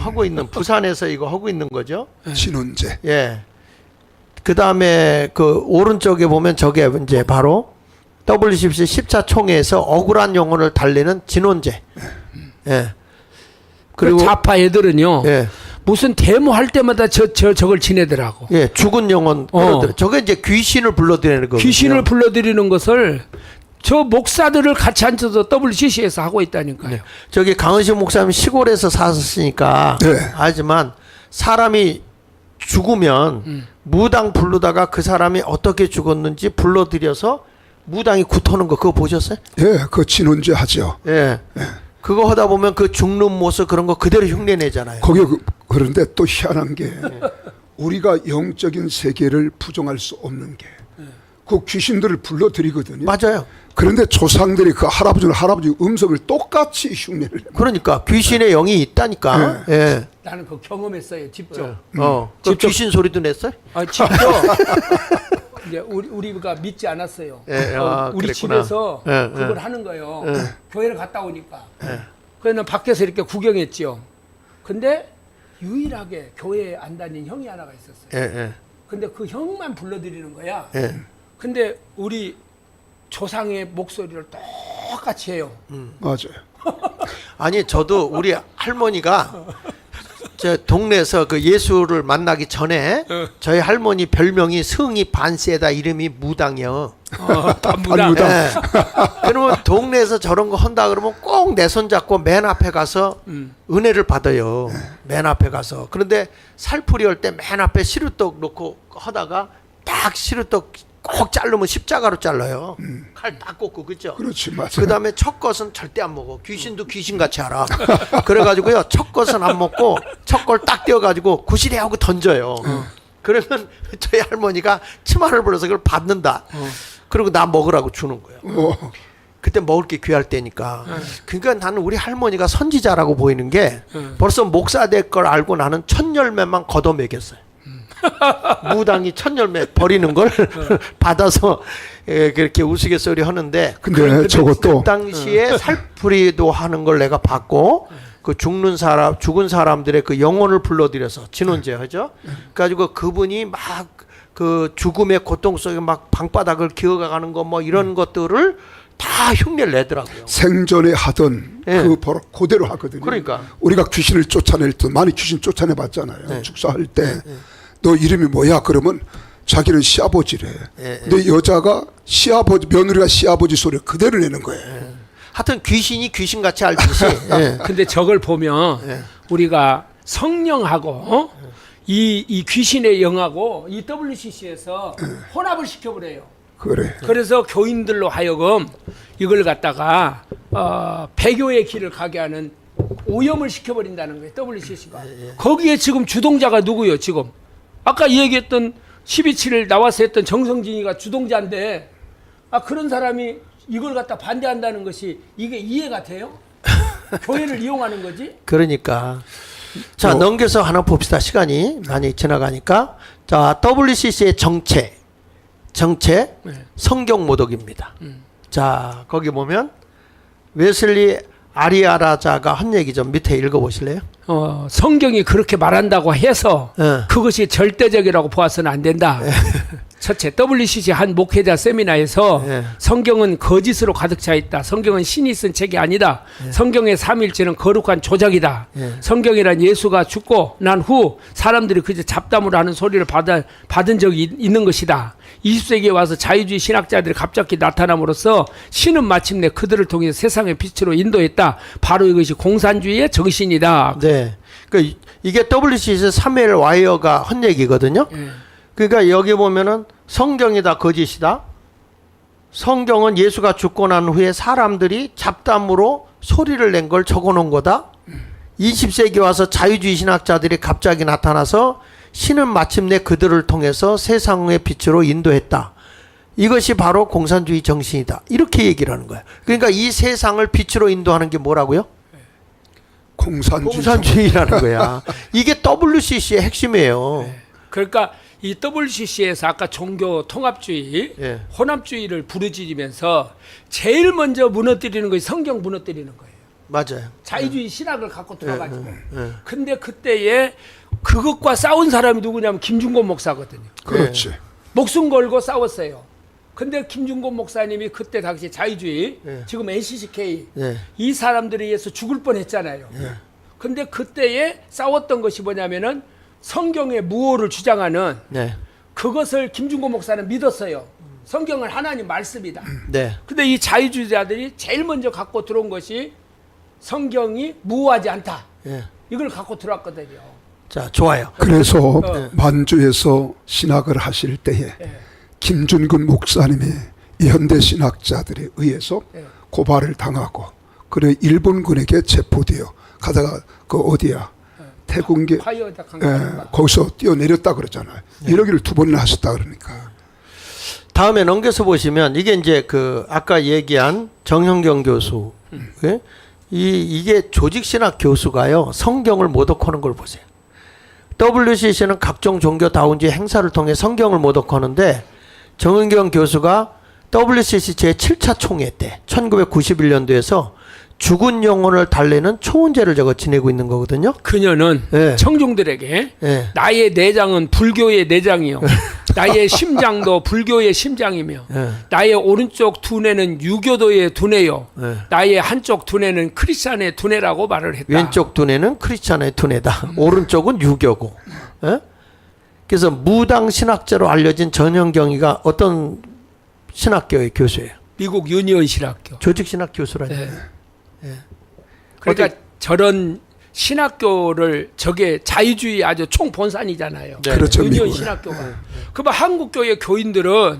하고 있는 부산에서 이거 하고 있는 거죠. 진원제. 예. 그 다음에 그 오른쪽에 보면 저게 이제 바로 WCC 10차 총회에서 억울한 영혼을 달래는 진원제. 예. 그리고 좌파 애들은요. 예. 무슨 데모할 때마다 저걸 지내더라고. 예, 죽은 영혼 불러들여. 저게 이제 귀신을 불러들이는 거거든요. 귀신을 불러들이는 것을 저 목사들을 같이 앉혀서 WCC에서 하고 있다니까요. 네. 저기 강은식 목사님 시골에서 사셨으니까 네. 알지만 사람이 죽으면 무당 부르다가 그 사람이 어떻게 죽었는지 불러들여서 무당이 굿하는 거 그거 보셨어요? 예, 그 진원제 하죠. 예. 그거 하다 보면 그 죽는 모습 그런 거 그대로 흉내내잖아요. 거기에 그런데 또 희한한 게 우리가 영적인 세계를 부정할 수 없는 게 그 귀신들을 불러들이거든요. 맞아요. 그런데 조상들이 그 할아버지 음성을 똑같이 흉내를 냅니다. 그러니까 귀신의 영이 있다니까. 네. 예. 나는 그거 경험했어요. 직접. 그 직접. 귀신 소리도 냈어요? 아, 직접. 이제 우리가 믿지 않았어요. 예, 우리 그랬구나. 집에서 예, 그걸 예. 하는 거예요. 교회를 갔다 오니까. 그래서 밖에서 이렇게 구경했죠. 근데 유일하게 교회에 안 다닌 형이 하나가 있었어요. 예, 예. 근데 그 형만 불러들이는 거야. 예. 근데 우리 조상의 목소리를 똑같이 해요. 맞아요. 아니 저도 우리 할머니가 저 동네에서 그 예수를 만나기 전에 저희 할머니 별명이 성이 반세다 이름이 무당이요. 반무당. 무당. 예. 그러면 동네에서 저런 거 한다 그러면 꼭 내 손 잡고 맨 앞에 가서 은혜를 받아요. 맨 앞에 가서. 그런데 살풀이 할 때 맨 앞에 시루떡 놓고 하다가 딱 시루떡 꼭 자르면 십자가로 잘라요. 칼 딱 꽂고 그죠? 그렇지, 맞아요. 그 다음에 첫 것은 절대 안 먹어. 귀신도 귀신같이 알아. 그래가지고요 첫 것은 안 먹고 첫 걸 딱 떼어가지고 구시리 하고 던져요. 그러면 저희 할머니가 치마를 불어서 그걸 받는다. 그리고 나 먹으라고 주는 거예요. 그때 먹을 게 귀할 때니까. 그러니까 나는 우리 할머니가 선지자라고 보이는 게 벌써 목사 될 걸 알고 나는 첫 열매만 걷어 먹였어요. 무당이 첫 열매 버리는 걸 받아서 그렇게 우스갯소리 하는데 근데 저것도 그 당시에 살풀이도 하는 걸 내가 봤고 그 죽은 사람들의 그 영혼을 불러들여서 진원제 하죠. 그래가지고 그분이 막 그 죽음의 고통 속에 막 방바닥을 기어가는 거 뭐 이런 것들을 다 흉내를 내더라고요. 생전에 하던 예. 그 버릇 그대로 하거든요. 그러니까. 우리가 귀신을 쫓아낼 때 많이 귀신 쫓아내 봤잖아요. 축사할 때 너 이름이 뭐야? 그러면 자기는 시아버지래. 근데 여자가 시아버지 며느리가 시아버지 소리 그대로 내는 거예요. 하여튼 귀신이 귀신같이 알듯이. 예. 근데 저걸 보면 우리가 성령하고 이 귀신의 영하고 이 WCC에서 혼합을 시켜버려요. 그래. 그래서 교인들로 하여금 이걸 갖다가 배교의 길을 가게 하는 오염을 시켜버린다는 거예요. WCC가. 거기에 지금 주동자가 누구예요? 지금 아까 얘기했던 12.7을 나와서 했던 정성진이가 주동자인데 그런 사람이 이걸 갖다 반대한다는 것이 이게 이해가 돼요? 교회를 이용하는 거지? 그러니까 자 넘겨서 하나 봅시다. 시간이 많이 지나가니까 자 WCC의 정체 성경 모독입니다. 자 거기 보면 웨슬리 아리아라자가 한 얘기 좀 밑에 읽어보실래요? 성경이 그렇게 말한다고 해서 그것이 절대적이라고 보아서는 안 된다. 첫째, WCC 한 목회자 세미나에서 성경은 거짓으로 가득 차 있다. 성경은 신이 쓴 책이 아니다. 성경의 삼일체는 거룩한 조작이다. 성경이란 예수가 죽고 난 후 사람들이 그저 잡담으로 하는 소리를 받은 적이 있는 것이다. 20세기에 와서 자유주의 신학자들이 갑자기 나타남으로써 신은 마침내 그들을 통해 세상의 빛으로 인도했다. 바로 이것이 공산주의의 정신이다. 네. 그러니까 이게 WCC 사무엘 와이어가 한 얘기거든요. 그러니까 여기 보면은 성경이 다 거짓이다. 성경은 예수가 죽고 난 후에 사람들이 잡담으로 소리를 낸 걸 적어놓은 거다. 20세기 와서 자유주의 신학자들이 갑자기 나타나서 신은 마침내 그들을 통해서 세상의 빛으로 인도했다. 이것이 바로 공산주의 정신이다. 이렇게 얘기를 하는 거야. 그러니까 이 세상을 빛으로 인도하는 게 뭐라고요? 공산주의라는 거야. 이게 WCC의 핵심이에요. 그러니까 이 WCC에서 아까 종교 통합주의, 혼합주의를 부르짖으면서 제일 먼저 무너뜨리는 것이 성경 무너뜨리는 거예요. 맞아요. 자유주의 신학을 갖고 들어가지고. 근데 그때에 그것과 싸운 사람이 누구냐면 김중곤 목사거든요. 그렇지. 목숨 걸고 싸웠어요. 근데 김중곤 목사님이 그때 당시 자유주의, 네. 지금 NCCK 네. 이 사람들에 의해서 죽을 뻔했잖아요. 근데 그때에 싸웠던 것이 뭐냐면은 성경의 무호를 주장하는 네. 그것을 김중곤 목사는 믿었어요. 성경은 하나님 말씀이다. 네. 근데 이 자유주의자들이 제일 먼저 갖고 들어온 것이 성경이 무호하지 않다. 네. 이걸 갖고 들어왔거든요. 자, 좋아요. 그래서 만주에서 신학을 하실 때에 김준근 목사님이 이 현대 신학자들에 의해서 고발을 당하고 그래 일본군에게 체포되어 가다가 그 어디야 태국계 화이어다 강가. 거기서 뛰어내렸다 그러잖아요. 이러기를 2번이나 하셨다 그러니까. 다음에 넘겨서 보시면 이게 이제 그 아까 얘기한 정형경 교수. 예? 이게 조직신학 교수가요. 성경을 모독하는 걸 보세요. WCC는 각종 종교다운지 행사를 통해 성경을 모독하는데 정은경 교수가 WCC 제7차 총회 때 1991년도에서 죽은 영혼을 달래는 초원제를 저거 지내고 있는 거거든요. 그녀는 예. 청중들에게 예. 나의 내장은 불교의 내장이요. 나의 심장도 불교의 심장이며 예. 나의 오른쪽 두뇌는 유교도의 두뇌요. 예. 나의 한쪽 두뇌는 크리스찬의 두뇌라고 말을 했다. 왼쪽 두뇌는 크리스찬의 두뇌다. 오른쪽은 유교고. 예? 그래서 무당 신학자로 알려진 전형경이가 어떤 신학교의 교수예요? 미국 유니온 신학교. 조직신학 교수라니까요. 예. 그러니까 저런 신학교를 저게 자유주의 아주 총본산이잖아요. 네. 그렇죠. 유니온 미국은. 신학교가. 그러면 한국 교회 교인들은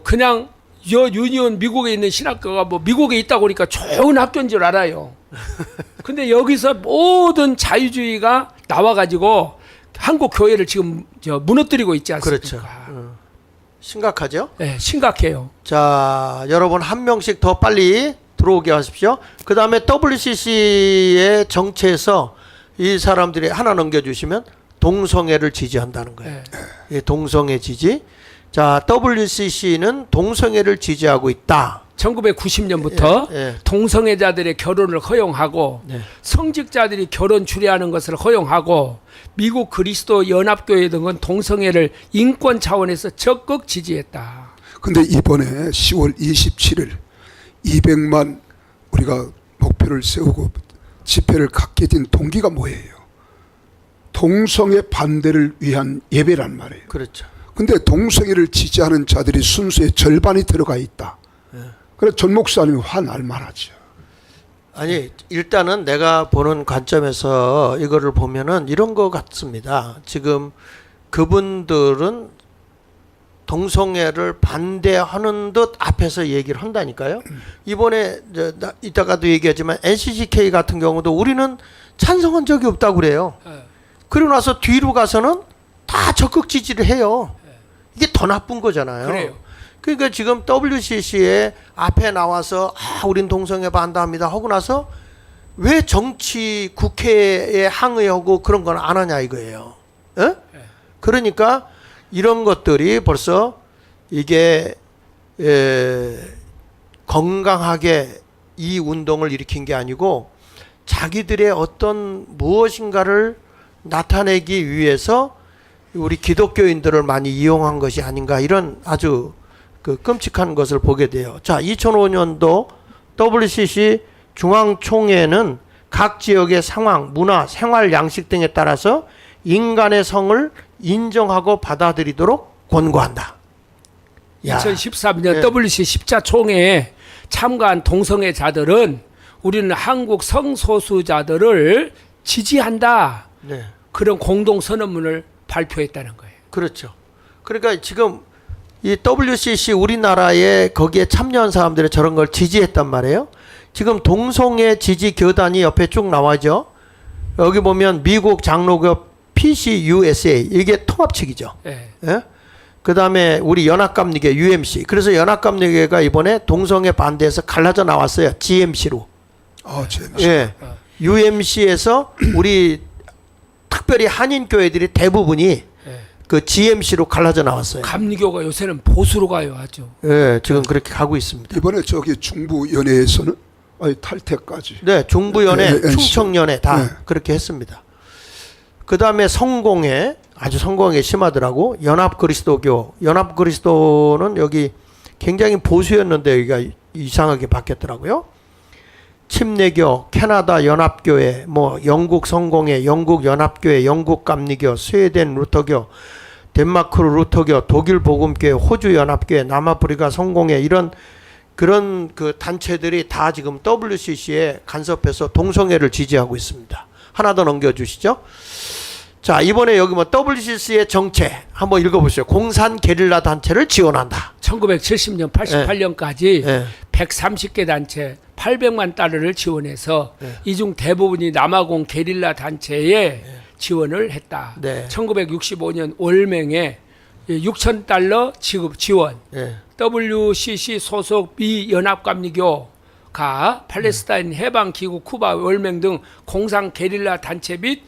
그냥 유니온 미국에 있는 신학교가 뭐 미국에 있다 보니까 좋은 학교인 줄 알아요. 근데 여기서 모든 자유주의가 나와가지고 한국 교회를 지금 무너뜨리고 있지 않습니까? 그렇죠. 심각하죠? 네, 심각해요. 자, 여러분 한 명씩 더 빨리 들어오게 하십시오. 그 다음에 WCC의 정체에서 이 사람들이 하나 넘겨주시면 동성애를 지지한다는 거예요. 네. 예, 동성애 지지. 자, WCC는 동성애를 지지하고 있다. 1990년부터 예. 동성애자들의 결혼을 허용하고 네. 성직자들이 결혼 주례하는 것을 허용하고 미국 그리스도 연합교회 등은 동성애를 인권 차원에서 적극 지지했다. 근데 이번에 10월 27일 200만 우리가 목표를 세우고 집회를 갖게 된 동기가 뭐예요? 동성애 반대를 위한 예배란 말이에요. 그렇죠. 근데 동성애를 지지하는 자들이 순수의 절반이 들어가 있다. 그래서 전 목사님이 화날 만하죠. 아니, 일단은 내가 보는 관점에서 이거를 보면은 이런 거 같습니다. 지금 그분들은 동성애를 반대하는 듯 앞에서 얘기를 한다니까요. 이번에 이따가도 얘기하지만 NCCK 같은 경우도 우리는 찬성한 적이 없다고 그래요. 그리고 나서 뒤로 가서는 다 적극 지지를 해요. 이게 더 나쁜 거잖아요. 그래요. 그러니까 지금 WCC에 앞에 나와서 우린 동성애 반대합니다 하고 나서 왜 정치 국회에 항의하고 그런 건 안 하냐 이거예요. 에? 그러니까 이런 것들이 벌써 이게 건강하게 이 운동을 일으킨 게 아니고 자기들의 어떤 무엇인가를 나타내기 위해서 우리 기독교인들을 많이 이용한 것이 아닌가 이런 아주 그 끔찍한 것을 보게 돼요. 자, 2005년도 WCC 중앙총회는 각 지역의 상황, 문화, 생활 양식 등에 따라서 인간의 성을 인정하고 받아들이도록 권고한다. 야. 2013년 네. WCC 10차 총회에 참가한 동성애자들은 우리는 한국 성소수자들을 지지한다. 네. 그런 공동 선언문을 발표했다는 거예요. 그렇죠. 그러니까 지금 이 WCC 우리나라에 거기에 참여한 사람들이 저런 걸 지지했단 말이에요. 지금 동성애 지지 교단이 옆에 쭉 나와죠. 여기 보면 미국 장로교 PCUSA 이게 통합 측이죠. 예. 예? 그다음에 우리 연합감리교 UMC. 그래서 연합감리교가 이번에 동성애 반대해서 갈라져 나왔어요. GMC로. 재밌어. 예. UMC에서 우리 특별히 한인 교회들이 대부분이 그 GMC로 갈라져 나왔어요. 감리교가 요새는 보수로 가요, 아주. 예, 지금 그렇게 가고 있습니다. 이번에 저기 중부 연회에서는 아니, 탈퇴까지. 네, 중부연회, 네, 네, 충청연회 다 네. 그렇게 했습니다. 그 다음에 성공회, 아주 성공회 심하더라고. 연합그리스도교. 연합그리스도는 여기 굉장히 보수였는데 여기가 이상하게 바뀌었더라고요. 침례교, 캐나다 연합교회, 뭐 영국 성공회, 영국 연합교회, 영국 감리교, 스웨덴 루터교, 덴마크 루터교, 독일 복음교회, 호주 연합교회, 남아프리카 성공회 이런 그런 그 단체들이 다 지금 WCC에 간섭해서 동성애를 지지하고 있습니다. 하나 더 넘겨주시죠. 자, 이번에 여기 뭐 WCC의 정체 한번 읽어보세요. 공산 게릴라 단체를 지원한다. 1970년, 88년까지 네. 130개 단체 800만 달러를 지원해서 이 중 대부분이 남아공 게릴라 단체에 지원을 했다. 네. 1965년 월맹에 6천 달러 지급 지원. 네. WCC 소속 미연합감리교가 팔레스타인 해방기구 쿠바 월맹 등 공산 게릴라 단체 및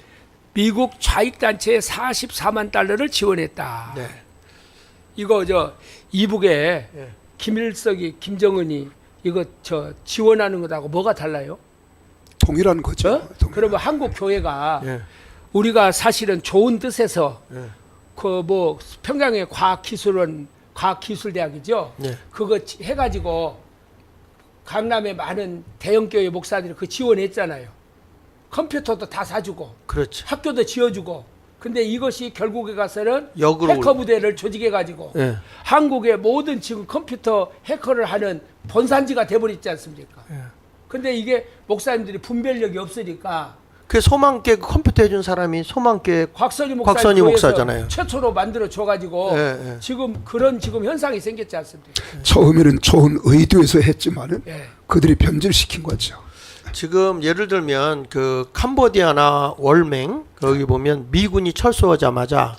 미국 좌익단체에 44만 달러를 지원했다. 네. 이거 저 이북에 김일성이 김정은이 이거 저 지원하는 것하고 뭐가 달라요? 동일한 거죠. 어? 그러면 한국 교회가 예. 우리가 사실은 좋은 뜻에서 예. 그 뭐 평양의 과학기술대학이죠. 네. 그거 해가지고 강남에 많은 대형교회 목사들이 그 지원했잖아요. 컴퓨터도 다 사주고 그렇죠. 학교도 지어주고. 근데 이것이 결국에 가서는 역으로 해커 부대를 조직해가지고 예. 한국의 모든 지금 컴퓨터 해커를 하는 본산지가 돼버렸지 않습니까? 예. 근데 이게 목사님들이 분별력이 없으니까 그 소망계 컴퓨터 해준 사람이 소망계 곽선희 곽선희 목사님 목사잖아요. 최초로 만들어 줘가지고 예, 예. 지금 그런 지금 현상이 생겼지 않습니까? 처음에는 좋은 의도에서 했지만은 예. 그들이 변질시킨 거죠. 지금 예를 들면 그 캄보디아나 월맹 거기 보면 미군이 철수하자마자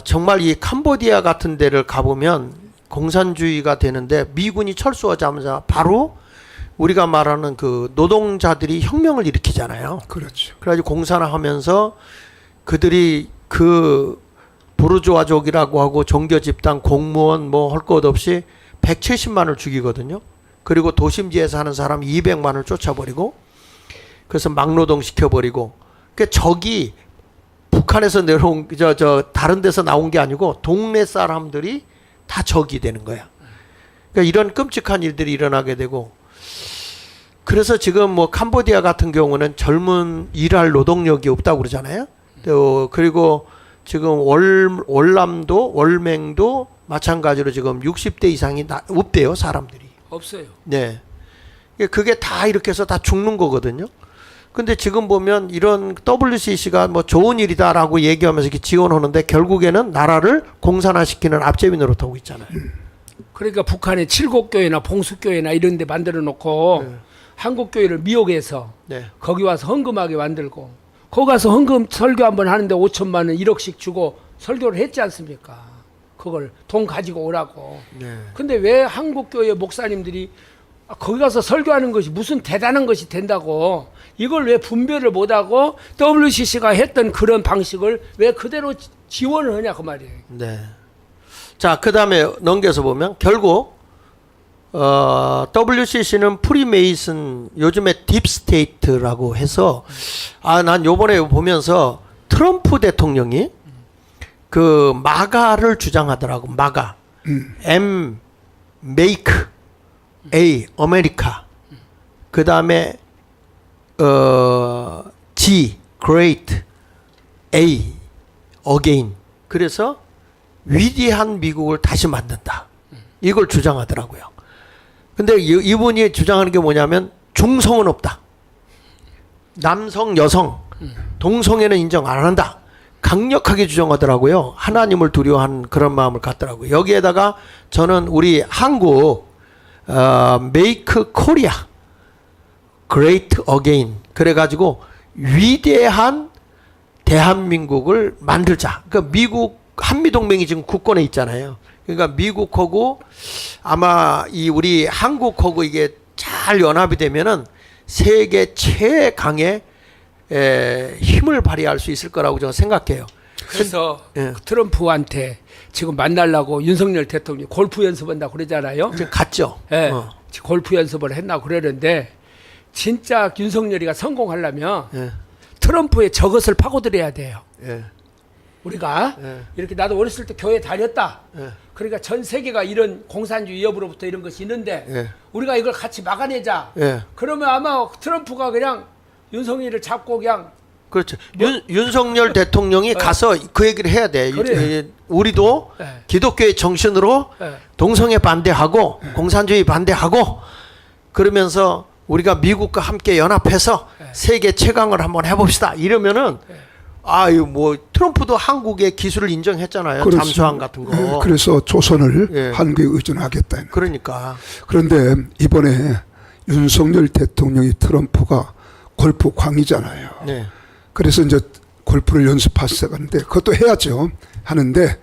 정말 이 캄보디아 같은 데를 가보면 공산주의가 되는데 미군이 철수하자마자 바로 우리가 말하는 그 노동자들이 혁명을 일으키잖아요. 그렇죠. 그래가지고 공산화하면서 그들이 그 부르주아족이라고 하고 종교 집단 공무원 뭐 할 것 없이 170만을 죽이거든요. 그리고 도심지에 사는 사람 200만을 쫓아버리고 그래서 막노동 시켜버리고 그 적이 북한에서 내려온 저 다른 데서 나온 게 아니고 동네 사람들이 다 적이 되는 거야. 그러니까 이런 끔찍한 일들이 일어나게 되고 그래서 지금 뭐 캄보디아 같은 경우는 젊은 일할 노동력이 없다고 그러잖아요. 또 그리고 지금 월남도 월맹도 마찬가지로 지금 60대 이상이 없대요, 사람들이. 없어요. 네. 그게 다 이렇게 해서 다 죽는 거거든요. 근데 지금 보면 이런 WCC가 뭐 좋은 일이다라고 얘기하면서 이렇게 지원하는데 결국에는 나라를 공산화시키는 앞제비 노릇하고 있잖아요. 그러니까 북한의 칠곡교회나 봉수교회나 이런 데 만들어 놓고 한국교회를 미혹해서 네. 거기 와서 헌금하게 만들고 거기 가서 헌금 설교 한번 하는데 5천만 원 1억씩 주고 설교를 했지 않습니까? 그걸 돈 가지고 오라고. 네. 근데 왜 한국교회 목사님들이 거기 가서 설교하는 것이 무슨 대단한 것이 된다고 이걸 왜 분별을 못하고 WCC가 했던 그런 방식을 왜 그대로 지원을 하냐 그 말이에요. 네. 자, 그 다음에 넘겨서 보면 결국 WCC는 프리메이슨 요즘에 딥스테이트라고 해서 난 요번에 보면서 트럼프 대통령이 그 마가를 주장하더라고. 마가. M make A 아메리카. 그다음에 G great A again. 그래서 위대한 미국을 다시 만든다. 이걸 주장하더라고요. 근데 이분이 주장하는 게 뭐냐면 중성은 없다. 남성, 여성, 동성애는 인정 안 한다. 강력하게 주장하더라고요. 하나님을 두려워하는 그런 마음을 갖더라고요. 여기에다가 저는 우리 한국 Make Korea Great Again 그래가지고 위대한 대한민국을 만들자. 그러니까 미국 한미동맹이 지금 국권에 있잖아요. 그러니까 미국하고 아마 이 우리 한국하고 이게 잘 연합이 되면은 세계 최강의 힘을 발휘할 수 있을 거라고 저는 생각해요. 그래서 예. 트럼프한테 지금 만나려고 윤석열 대통령이 골프 연습한다고 그러잖아요. 지금 갔죠. 예. 골프 연습을 했나 그러는데 진짜 윤석열이가 성공하려면 예. 트럼프의 저것을 파고들어야 돼요. 예. 우리가 예. 이렇게 나도 어렸을 때 교회 다녔다. 예. 그러니까 전 세계가 이런 공산주의 위협으로부터 이런 것이 있는데 예. 우리가 이걸 같이 막아내자. 예. 그러면 아마 트럼프가 그냥 윤석열이를 잡고 그냥 그렇죠. 윤석열 대통령이 가서 그 얘기를 해야 돼. 그래. 우리도 네. 기독교의 정신으로 네. 동성애 반대하고 공산주의 반대하고 그러면서 우리가 미국과 함께 연합해서 세계 최강을 한번 해봅시다. 이러면은 아유 뭐 트럼프도 한국의 기술을 인정했잖아요. 그렇죠. 잠수함 같은 거. 예, 그래서 조선을 예. 한국에 의존하겠다. 그러니까 그런데 이번에 윤석열 대통령이 트럼프가 골프 광이잖아요. 네. 그래서 이제 골프를 연습하시고 하는데 그것도 해야죠. 하는데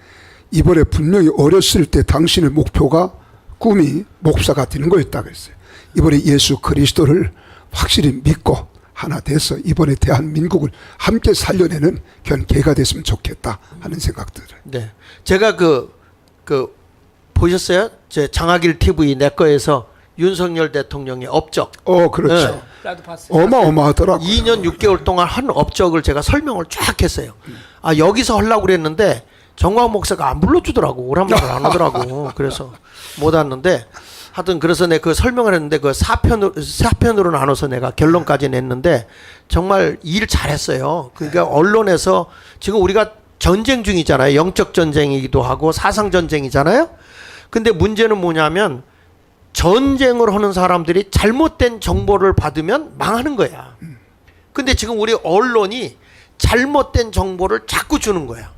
이번에 분명히 어렸을 때 당신의 목표가 꿈이 목사가 되는 거였다 그랬어요. 이번에 예수 그리스도를 확실히 믿고 하나 돼서 이번에 대한민국을 함께 살려내는 그런 계가 됐으면 좋겠다 하는 생각들을. 네. 제가 그 보셨어요? 제 장하길 TV 내 거에서 윤석열 대통령의 업적. 그렇죠. 네. 나도 봤어요. 어마어마하더라고요. 2년 6개월 동안 한 업적을 제가 설명을 쫙 했어요. 아, 여기서 하려고 그랬는데 정광 목사가 안 불러주더라고. 오란 말을 안 하더라고. 그래서 못 왔는데 하여튼 그래서 내가 그 설명을 했는데 그 4편으로 나눠서 내가 결론까지 냈는데 정말 일 잘했어요. 그러니까 언론에서 지금 우리가 전쟁 중이잖아요. 영적 전쟁이기도 하고 사상 전쟁이잖아요. 근데 문제는 뭐냐면 전쟁을 하는 사람들이 잘못된 정보를 받으면 망하는 거야. 근데 지금 우리 언론이 잘못된 정보를 자꾸 주는 거야.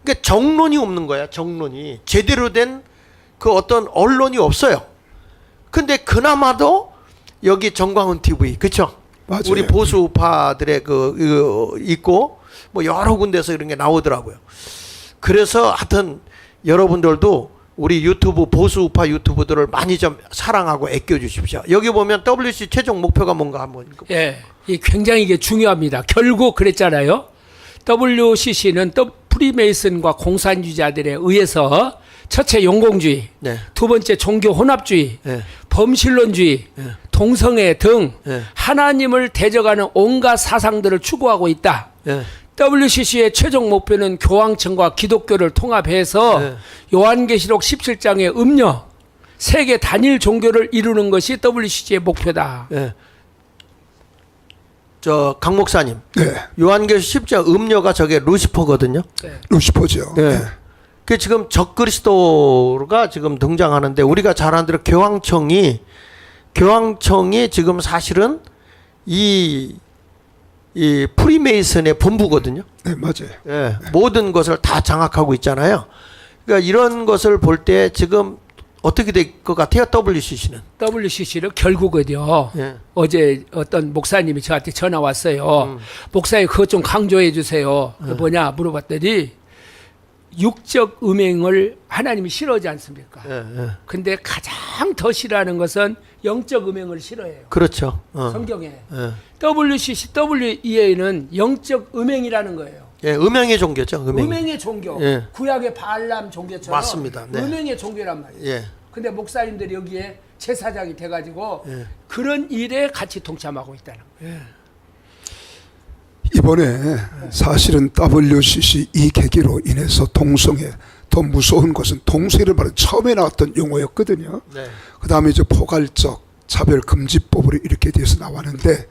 그러니까 정론이 없는 거야. 정론이 제대로 된 그 어떤 언론이 없어요. 근데 그나마도 여기 정광훈 TV 그렇죠? 맞아요. 우리 보수 우파들의 그 있고 뭐 여러 군데서 이런 게 나오더라고요. 그래서 하여튼 여러분들도 우리 유튜브 보수 우파 유튜브들을 많이 좀 사랑하고 아껴 주십시오. 여기 보면 WC 최종 목표가 뭔가 한번 예, 이 굉장히 이게 중요합니다. 결국 그랬잖아요. WCC는 프리메이슨과 공산주의자들에 의해서 첫째 용공주의, 네. 두 번째 종교 혼합주의, 네. 범신론주의, 네. 동성애 등 네. 하나님을 대적하는 온갖 사상들을 추구하고 있다. 네. WCC의 최종 목표는 교황청과 기독교를 통합해서 네. 요한계시록 17장의 음녀 세계 단일 종교를 이루는 것이 WCC의 목표다. 네. 저 강 목사님, 네. 요한계시록 10장 음녀가 저게 루시퍼거든요. 네. 루시퍼죠. 네. 그 지금 적그리스도가 지금 등장하는데 우리가 잘 아는 대로 교황청이 지금 사실은 이 프리메이슨의 본부거든요. 네, 맞아요. 예, 모든 것을 다 장악하고 있잖아요. 그러니까 이런 것을 볼 때 지금 어떻게 될 것 같아요? WCC는? WCC를 결국은요. 예. 어제 어떤 목사님이 저한테 전화 왔어요. 목사님 그것 좀 강조해 주세요. 뭐냐 물어봤더니 육적 음행을 하나님이 싫어하지 않습니까? 예. 근데 가장 더 싫어하는 것은 영적 음행을 싫어해요. 그렇죠. 성경에. 예. WCC, WEA는 영적 음행이라는 거예요. 예, 음행의 종교죠. 음행의 종교. 예. 구약의 바알람 종교처럼 맞습니다. 네. 음행의 종교란 말이에요. 예. 근데 목사님들이 여기에 제사장이 돼가지고 예. 그런 일에 같이 동참하고 있다는 거예요. 이번에 사실은 WCC 이 계기로 인해서 동성애 더 무서운 것은 동성애를 말하는 처음에 나왔던 용어였거든요. 네. 그 다음에 이제 포괄적 차별금지법으로 이렇게 돼서 나왔는데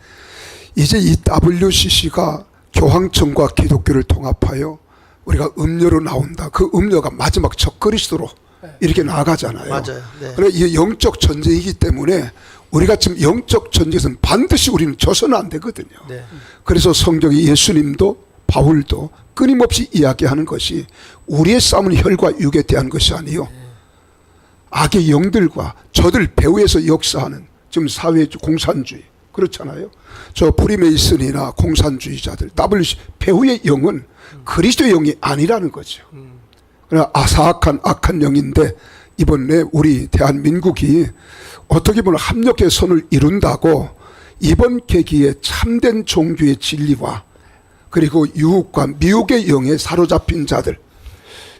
이제 이 WCC가 교황청과 기독교를 통합하여 우리가 음료로 나온다. 그 음료가 마지막 적그리스도로 이렇게 나아가잖아요. 맞아요. 네. 그래 이게 영적 전쟁이기 때문에 우리가 지금 영적 전쟁에서는 반드시 우리는 져서는 안 되거든요. 네. 그래서 성경이 예수님도 바울도 끊임없이 이야기하는 것이 우리의 싸움은 혈과 육에 대한 것이 아니요 악의 영들과 저들 배후에서 역사하는 지금 사회 공산주의 그렇잖아요. 저 프리메이슨이나 공산주의자들 WC 배후의 영은 그리스도의 영이 아니라는 거죠. 그러나 아사악한 악한 영인데 이번에 우리 대한민국이 어떻게 보면 합력의 선을 이룬다고 이번 계기에 참된 종교의 진리와 그리고 유혹과 미혹의 영에 사로잡힌 자들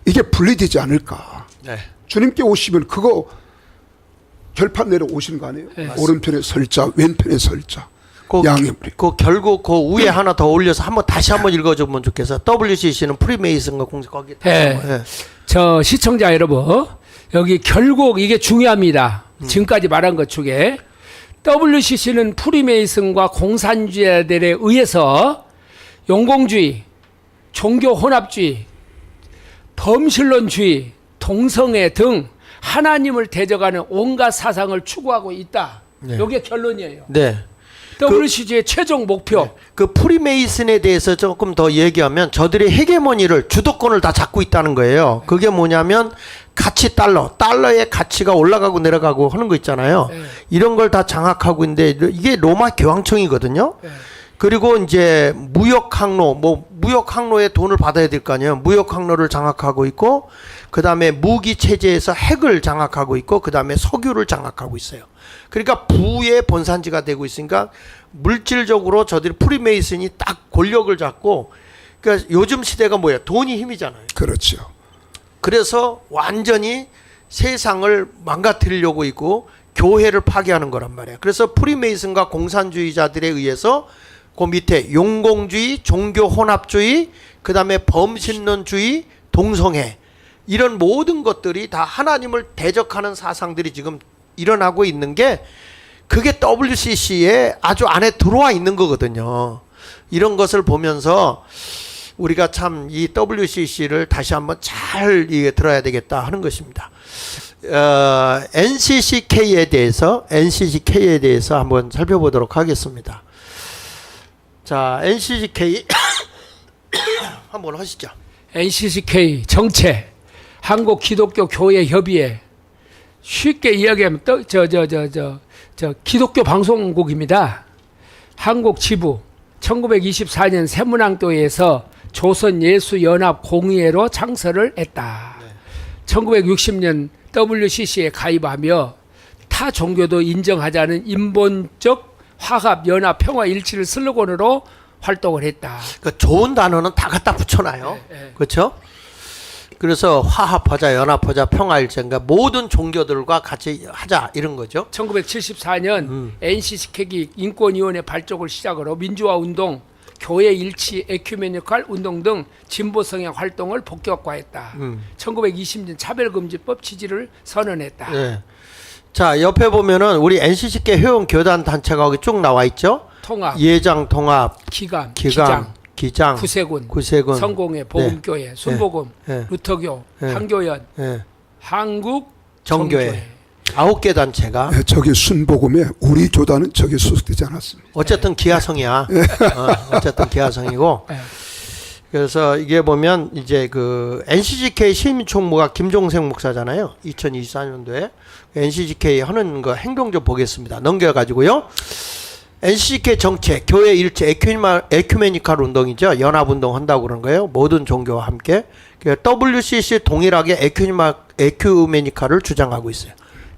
이게 분리되지 않을까. 네. 주님께 오시면 그거 결판 내려 오시는 거 아니에요? 네. 오른편에 설자, 왼편에 설자. 양해물이. 결국 그 위에 하나 더 올려서 다시 한번 읽어주면 좋겠어. WCC는 프리메이슨과 공식 거기. 예. 저 시청자 여러분, 여기 결국 이게 중요합니다. 지금까지 말한 것 중에 WCC는 프리메이슨과 공산주의자들에 의해서 용공주의, 종교 혼합주의, 범신론주의, 동성애 등 하나님을 대적하는 온갖 사상을 추구하고 있다. 네. 이게 결론이에요. 네. WCC의 최종 목표. 그 프리메이슨에 대해서 조금 더 얘기하면 저들이 헤게모니를 주도권을 다 잡고 있다는 거예요. 그게 뭐냐면 가치 달러의 가치가 올라가고 내려가고 하는 거 있잖아요. 네. 이런 걸 다 장악하고 있는데 이게 로마 교황청이거든요. 네. 그리고 이제 무역 항로에 돈을 받아야 될 거 아니에요. 무역 항로를 장악하고 있고, 그 다음에 무기 체제에서 핵을 장악하고 있고, 그 다음에 석유를 장악하고 있어요. 그러니까 부의 본산지가 되고 있으니까 물질적으로 저들이 프리메이슨이 딱 권력을 잡고, 그러니까 요즘 시대가 뭐예요? 돈이 힘이잖아요. 그렇죠. 그래서 완전히 세상을 망가뜨리려고 있고 교회를 파괴하는 거란 말이에요. 그래서 프리메이슨과 공산주의자들에 의해서 그 밑에 용공주의, 종교 혼합주의, 그 다음에 범신론주의, 동성애, 이런 모든 것들이 다 하나님을 대적하는 사상들이 지금 일어나고 있는 게, 그게 WCC의 아주 안에 들어와 있는 거거든요. 이런 것을 보면서 우리가 참 이 WCC를 다시 한번 잘 들어야 되겠다 하는 것입니다. NCCK에 대해서 한번 살펴보도록 하겠습니다. 자, NCCK 한번 하시죠. NCCK 정체, 한국 기독교 교회 협의회. 쉽게 이야기하면 기독교 방송국입니다. 한국 지부 1924년 세문항도에서 조선예수연합공의회로 창설을 했다. 1960년 WCC에 가입하며 타 종교도 인정하자는 인본적 화합, 연합, 평화, 일치를 슬로건으로 활동을 했다. 그 좋은 단어는 다 갖다 붙여놔요. 그렇죠? 그래서 화합하자, 연합하자, 평화일체인가 모든 종교들과 같이 하자 이런 거죠. 1974년 NCCK이 인권위원회 발족을 시작으로 민주화 운동, 교회 일치, 에큐메니컬 운동 등 진보 성향 활동을 본격화했다. 1920년 차별금지법 취지를 선언했다. 네. 자, 옆에 보면은 우리 NCCK 회원 교단 단체가 거기 쭉 나와 있죠. 통합, 예장 통합, 기감, 기장, 구세군, 성공회, 보금교회, 순복음, 루터교, 한교연, 한국 정교회. 9개 단체가. 네, 저기 순복음에 우리 교단은 저기 소속되지 않았습니다. 어쨌든 기하성이야. 어쨌든 기하성이고. 그래서 이게 보면 이제 그 NCCK 시민총무가 김종생 목사잖아요. 2024년도에 NCCK 하는 거 행동 좀 보겠습니다. 넘겨가지고요. NCCK 정책, 교회 일체, 에큐메니컬 운동이죠. 연합운동 한다고 그런 거예요. 모든 종교와 함께. WCC 동일하게 에큐메니컬을 주장하고 있어요.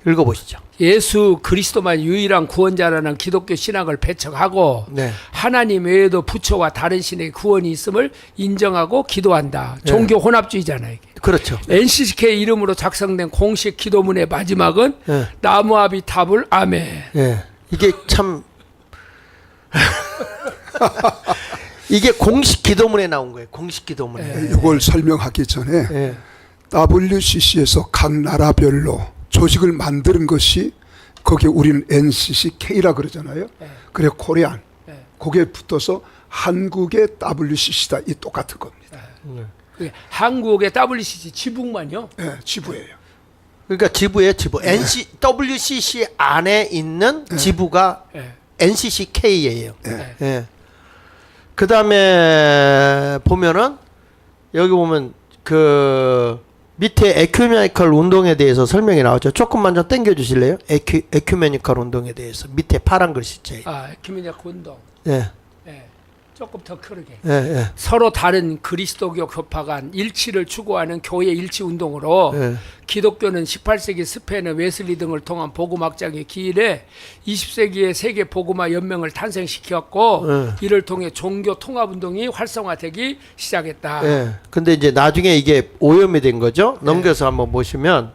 읽어보시죠. 예수 그리스도만 유일한 구원자라는 기독교 신앙을 배척하고 네. 하나님 외에도 부처와 다른 신의 구원이 있음을 인정하고 기도한다. 종교 혼합주의잖아요. 이게. 그렇죠. NCCK 이름으로 작성된 공식 기도문의 마지막은 나무아비 타불 아멘. 네. 이게 참 이게 공식 기도문에 나온 거예요. 공식 기도문에. 이걸 설명하기 전에 WCC에서 각 나라별로 조직을 만드는 것이, 거기에 우리는 NCCK라 그러잖아요. 그래 코리안. 거기에 붙어서 한국의 WCC다. 이 똑같은 겁니다. 한국의 WCC 지붕만요? 네, 지부예요. 그러니까 지부예요, 지부. WCC 안에 있는 지부가 NCCK예요. 그 다음에 보면은 여기 보면 그 밑에 에큐메니컬 운동에 대해서 설명이 나왔죠. 조금만 좀 당겨 주실래요? 에큐메니컬 운동에 대해서 밑에 파란 글씨체. 에큐메니컬 운동. 네. 조금 더 크게. 네. 서로 다른 그리스도교 교파 간 일치를 추구하는 교회 일치 운동으로 기독교는 18세기 스페인 웨슬리 등을 통한 복음 확장의 기일에 20세기에 세계 복음화 연맹을 탄생시켰고 이를 통해 종교 통합 운동이 활성화되기 시작했다. 근데 이제 나중에 이게 오염이 된 거죠. 넘겨서 한번 보시면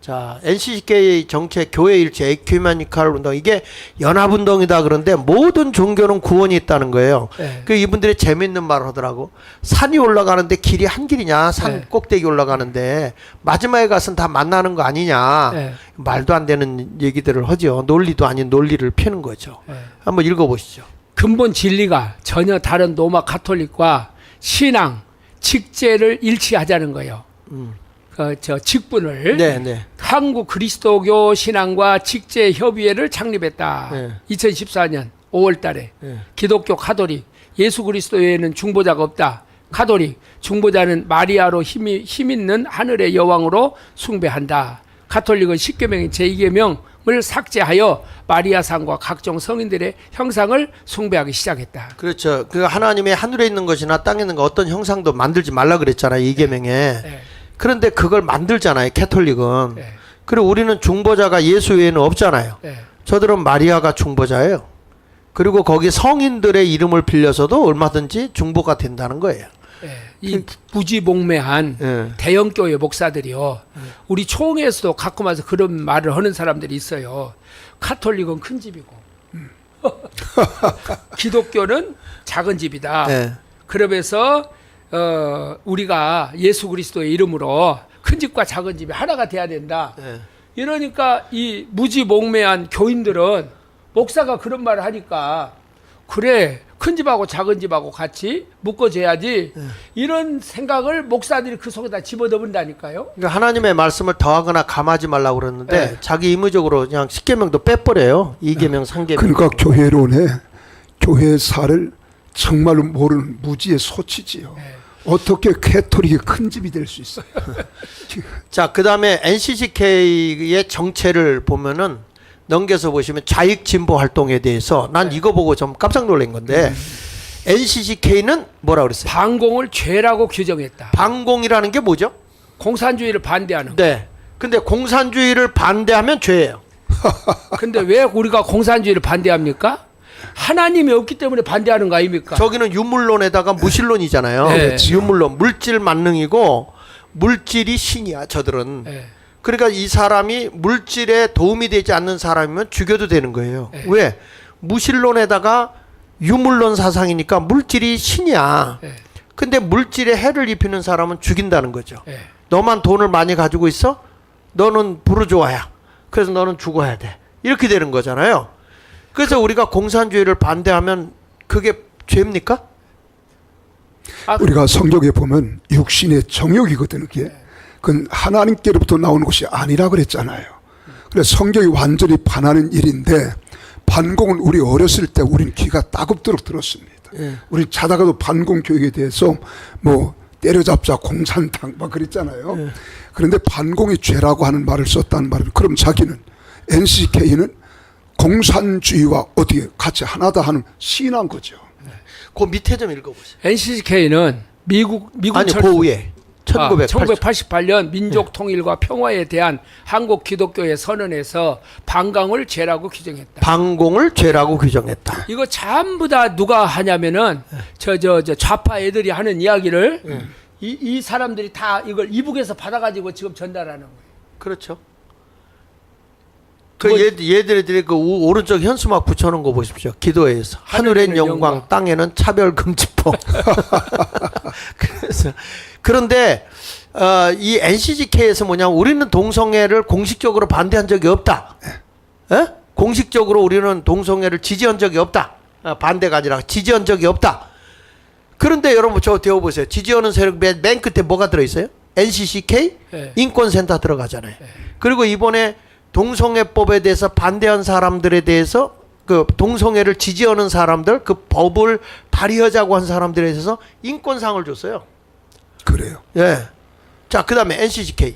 자, NCCK 정책 교회 일체 에큐메니컬 운동 이게 연합 운동이다 그런데 모든 종교는 구원이 있다는 거예요. 네. 그 이분들이 재밌는 말을 하더라고. 산이 올라가는데 길이 한 길이냐? 산 네. 꼭대기 올라가는데 마지막에 가서는 다 만나는 거 아니냐? 네. 말도 안 되는 얘기들을 하죠. 논리도 아닌 논리를 펴는 거죠. 네. 한번 읽어보시죠. 근본 진리가 전혀 다른 로마 가톨릭과 신앙, 직제를 일치하자는 거예요. 저 직분을 네, 네. 한국 그리스도교 신앙과 직제 협의회를 창립했다. 네. 2014년 5월달에 네. 기독교 가톨릭 예수 그리스도 외에는 중보자가 없다. 가톨릭 중보자는 마리아로 힘 있는 하늘의 여왕으로 숭배한다. 가톨릭은 10계명인 제2계명을 삭제하여 마리아상과 각종 성인들의 형상을 숭배하기 시작했다. 그렇죠. 그 하나님의 하늘에 있는 것이나 땅에 있는 것 어떤 형상도 만들지 말라 그랬잖아요. 이계명에. 네. 그런데 그걸 만들잖아요. 캐톨릭은. 네. 그리고 우리는 중보자가 예수 외에는 없잖아요. 네. 저들은 마리아가 중보자예요. 그리고 거기 성인들의 이름을 빌려서도 얼마든지 중보가 된다는 거예요. 네. 이 무지몽매한 네. 대형교회 목사들이요. 우리 총회에서도 가끔 와서 그런 말을 하는 사람들이 있어요. 가톨릭은 큰 집이고 기독교는 작은 집이다. 네. 그러면서 우리가 예수 그리스도의 이름으로 큰 집과 작은 집이 하나가 돼야 된다. 네. 이러니까 이 무지몽매한 교인들은 목사가 그런 말을 하니까 그래 큰 집하고 작은 집하고 같이 묶어줘야지 이런 생각을 목사들이 그 속에다 집어넣는다니까요. 그러니까 하나님의 말씀을 더하거나 감하지 말라고 그러는데 네. 자기 의무적으로 그냥 10계명도 빼버려요. 2계명, 3계명. 그러니까 교회론에 교회사를 정말로 모르는 무지의 소치지요. 네. 어떻게 캐톨릭이 큰 집이 될 수 있어요? 자, 그다음에 NCCK의 정체를 보면은 넘겨서 보시면 좌익 진보 활동에 대해서 난 이거 보고 좀 깜짝 놀란 건데 NCCK는 뭐라 그랬어요? 반공을 죄라고 규정했다. 반공이라는 게 뭐죠? 공산주의를 반대하는 거. 네. 근데 공산주의를 반대하면 죄예요. 근데 왜 우리가 공산주의를 반대합니까? 하나님이 없기 때문에 반대하는 거 아닙니까? 저기는 유물론에다가 무신론이잖아요. 네. 유물론, 물질 만능이고 물질이 신이야. 저들은. 네. 그러니까 이 사람이 물질에 도움이 되지 않는 사람이면 죽여도 되는 거예요. 네. 왜? 무신론에다가 유물론 사상이니까 물질이 신이야. 네. 근데 물질에 해를 입히는 사람은 죽인다는 거죠. 네. 너만 돈을 많이 가지고 있어? 너는 부르주아야. 그래서 너는 죽어야 돼. 이렇게 되는 거잖아요. 그래서 우리가 공산주의를 반대하면 그게 죄입니까? 우리가 성경에 보면 육신의 정욕이거든요. 그게. 그건 하나님께로부터 나오는 것이 아니라 그랬잖아요. 그래서 성경이 완전히 반하는 일인데 반공은 우리 어렸을 때 우리는 귀가 따갑도록 들었습니다. 우리 자다가도 반공 교육에 대해서 뭐 때려잡자 공산당 막 그랬잖아요. 그런데 반공이 죄라고 하는 말을 썼다는 말은 그럼 자기는 NCK는 공산주의와 어떻게 같이 하나다 하는 시인한 거죠. 그 밑에 좀 읽어보세요. NCCK는 미국 아니 철수 그 위에 1988년 민족 통일과 평화에 대한 한국 기독교의 선언에서 반공을 죄라고 규정했다. 반공을 죄라고 규정했다. 이거 전부 다 누가 하냐면은 저 좌파 애들이 하는 이야기를 이 사람들이 다 이걸 이북에서 받아가지고 지금 전달하는 거예요. 그렇죠. 그 얘들이 그 오른쪽 현수막 붙여놓은 거 보십시오. 기도회에서 하늘엔 영광, 땅에는 차별 금지법. 그래서 그런데 이 NCCK에서 뭐냐면 우리는 동성애를 공식적으로 반대한 적이 없다. 에? 공식적으로 우리는 동성애를 지지한 적이 없다. 반대가 아니라 지지한 적이 없다. 그런데 여러분 저 되어보세요. 지지하는 세력 맨 끝에 뭐가 들어있어요? NCCK 네. 인권센터 들어가잖아요. 그리고 이번에 동성애법에 대해서 반대한 사람들에 대해서 그 동성애를 지지하는 사람들 그 법을 발의하자고 한 사람들에 대해서 인권상을 줬어요. 그래요. 예. 자, 그다음에 NCCK.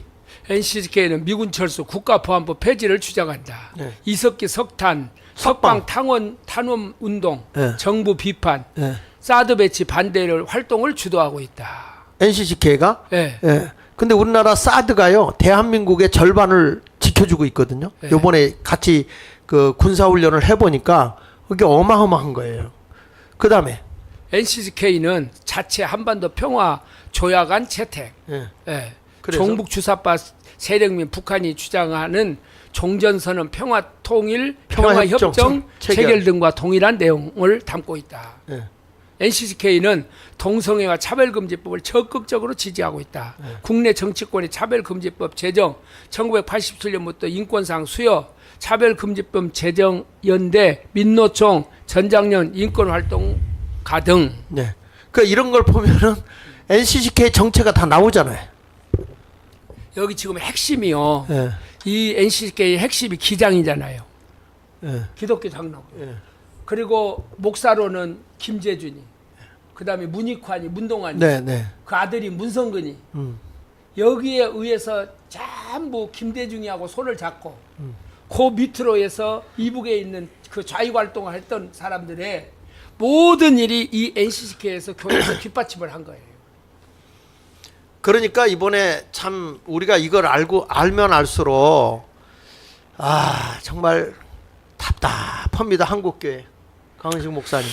NCCK는 미군 철수 국가보안법 폐지를 주장한다. 네. 이석기 석탄, 석방 탄원 운동, 네. 정부 비판, 예. 사드 배치 반대를 활동을 주도하고 있다. NCCK가 예. 예. 근데 우리나라 사드가요. 대한민국의 절반을 지켜주고 있거든요. 네. 요번에 같이 그 군사 훈련을 해 보니까 그게 어마어마한 거예요. 그다음에 NCCK는 자체 한반도 평화 조약안 채택, 예. 예. 그래서? 종북 주사파 세력민 북한이 주장하는 종전선언 평화통일 평화협정 평화협정 체결 등과 동일한 내용을 담고 있다. 예. NCCK는 동성애와 차별금지법을 적극적으로 지지하고 있다. 국내 정치권의 차별금지법 제정, 1987년부터 인권상 수여, 차별금지법 제정 연대, 민노총, 전장년 인권활동가 등. 네. 그 이런 걸 보면은 NCCK 정체가 다 나오잖아요. 여기 지금 핵심이요. 예. 이 NCCK의 핵심이 기장이잖아요. 예. 기독교 장로. 예. 그리고 목사로는 김재준이. 그다음에 문익환이, 문동환이. 네, 네. 그 아들이 문성근이. 여기에 의해서 전부 김대중이하고 손을 잡고 그 밑으로 해서 이북에 있는 그 좌익 활동을 했던 사람들의 모든 일이 이 NCCK에서 교회에서 뒷받침을 한 거예요. 그러니까 이번에 참 우리가 이걸 알면 알수록 정말 답답합니다. 한국교회. 강은식 목사님.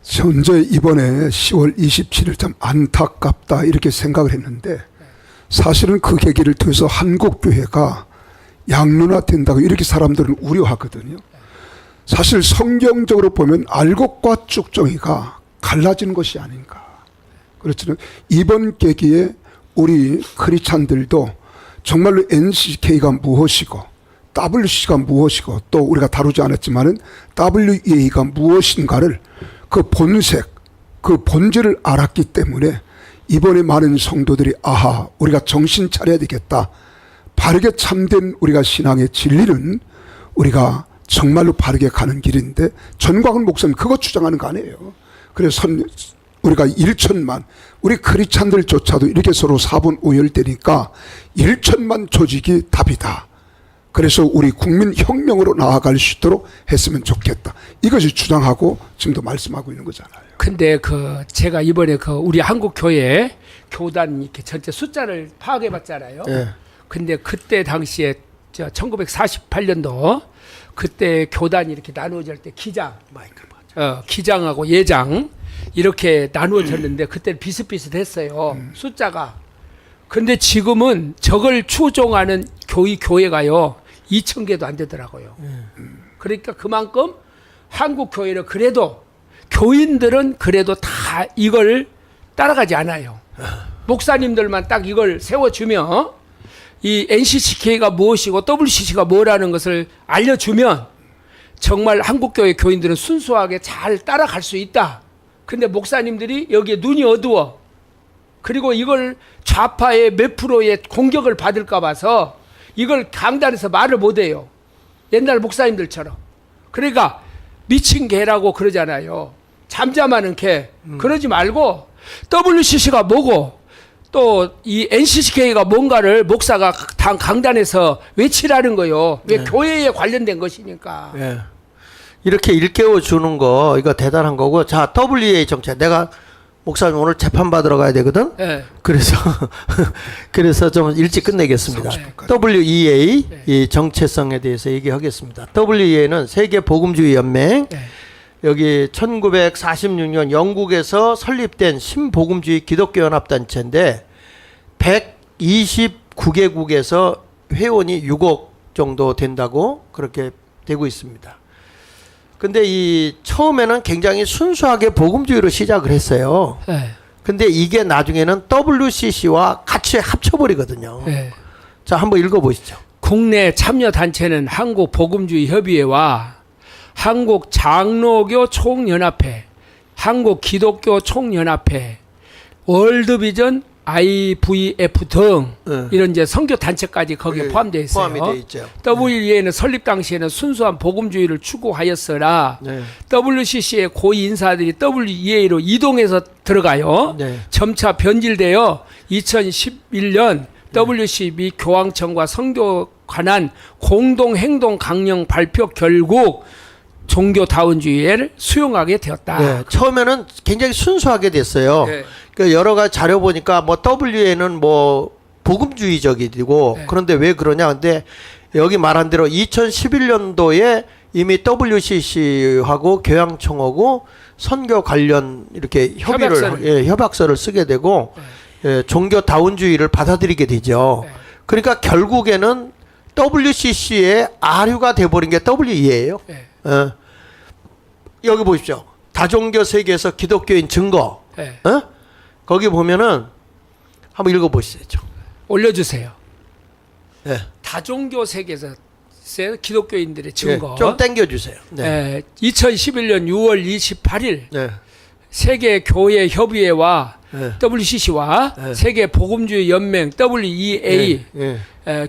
현재 이번에 10월 27일 참 안타깝다 이렇게 생각을 했는데 사실은 그 계기를 통해서 한국교회가 양론화된다고 이렇게 사람들은 우려하거든요. 사실 성경적으로 보면 알곡과 쭉정이가 갈라지는 것이 아닌가. 그렇지만 이번 계기에 우리 크리스찬들도 정말로 NCK가 무엇이고 WC가 무엇이고 또 우리가 다루지 않았지만은 WEA가 무엇인가를 그 본색, 그 본질을 알았기 때문에 이번에 많은 성도들이 우리가 정신 차려야 되겠다. 바르게 참된 우리가 신앙의 진리는 우리가 정말로 바르게 가는 길인데 전광훈 목사님 그거 주장하는 거 아니에요. 그래서 우리가 1천만 우리 크리스찬들조차도 이렇게 서로 사분 오열되니까 1천만 조직이 답이다. 그래서 우리 국민혁명으로 나아갈 수 있도록 했으면 좋겠다. 이것이 주장하고 지금도 말씀하고 있는 거잖아요. 근데 제가 이번에 우리 한국 교회 교단 이렇게 전체 숫자를 파악해 봤잖아요. 예. 근데 그때 당시에 1948년도 그때 교단이 이렇게 나누어질 때 기장하고 예장 이렇게 나누어졌는데 그때 비슷비슷했어요. 숫자가. 근데 지금은 저걸 추종하는 교회가요 2,000개도 안 되더라고요. 그러니까 그만큼 한국 교회는 그래도 교인들은 그래도 다 이걸 따라가지 않아요. 목사님들만 딱 이걸 세워주면 이 NCCK가 무엇이고 WCC가 뭐라는 것을 알려주면 정말 한국교회 교인들은 순수하게 잘 따라갈 수 있다. 근데 목사님들이 여기에 눈이 어두워. 그리고 이걸 좌파의 몇 프로의 공격을 받을까 봐서 이걸 강단에서 말을 못해요. 옛날 목사님들처럼. 그러니까 미친 개라고 그러잖아요. 잠잠하는 개. 그러지 말고 WCC가 뭐고 또 이 NCCK가 뭔가를 목사가 강단에서 외치라는 거요. 왜 교회에 관련된 것이니까. 예. 이렇게 일깨워 주는 거 이거 대단한 거고. 자, WEA 정책. 내가 목사님 오늘 재판 받으러 가야 되거든. 네. 그래서 좀 일찍 끝내겠습니다. WEA 이 정체성에 대해서 얘기하겠습니다. WEA는 세계 복음주의 연맹. 여기 1946년 영국에서 설립된 신복음주의 기독교 연합 단체인데 129개국에서 회원이 6억 정도 된다고 그렇게 되고 있습니다. 근데 이 처음에는 굉장히 순수하게 복음주의로 시작을 했어요. 근데 이게 나중에는 WCC와 같이 합쳐버리거든요. 자, 한번 읽어보시죠. 국내 참여 단체는 한국 복음주의 협의회와 한국 장로교 총연합회, 한국 기독교 총연합회, 월드비전 IVF 등 이런 이제 선교 단체까지 거기에 포함되어 있어요. 포함이 되어 있죠. WEA는 설립 당시에는 순수한 복음주의를 추구하였으나 WCC의 고위 인사들이 WEA로 이동해서 들어가요. 점차 변질되어 2011년 WC 및 교황청과 선교 관한 공동행동 강령 발표 결국 종교다운주의를 수용하게 되었다. 처음에는 굉장히 순수하게 됐어요. 그 여러 가지 자료 보니까 뭐 WEA는 뭐 복음주의적이고 그런데 왜 그러냐? 근데 여기 말한 대로 2011년도에 이미 WCC하고 교양청하고 선교 관련 이렇게 협약서를 쓰게 되고 종교다운주의를 받아들이게 되죠. 그러니까 결국에는 WCC의 아류가 돼버린 게 WEA예요. 네. 여기 보십시오. 다종교 세계에서 기독교인 증거. 네. 거기 보면은 한번 읽어보시죠. 올려주세요. 네. 다종교 세계에서 기독교인들의 증거. 네, 좀 땡겨주세요. 네. 2011년 6월 28일 네. 세계 교회 협의회와 네. WCC와 네. 세계 복음주의 연맹 WEA 네.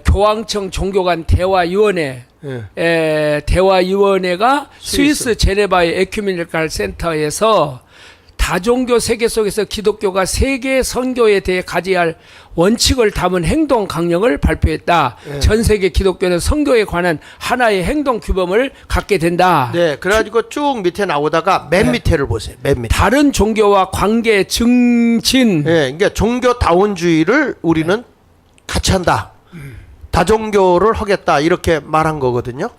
교황청 종교 간 대화위원회 네. 대화위원회가 스위스. 스위스 제네바의 에큐메니컬 센터에서 다종교 세계 속에서 기독교가 세계 선교에 대해 가져야 할 원칙을 담은 행동 강령을 발표했다. 네. 전 세계 기독교는 선교에 관한 하나의 행동 규범을 갖게 된다. 네, 그래가지고 쭉 밑에 나오다가 맨 밑에를 보세요. 맨 밑에. 다른 종교와 관계 증진. 네, 그러니까 종교다원주의를 우리는 같이 한다. 다종교를 하겠다 이렇게 말한 거거든요.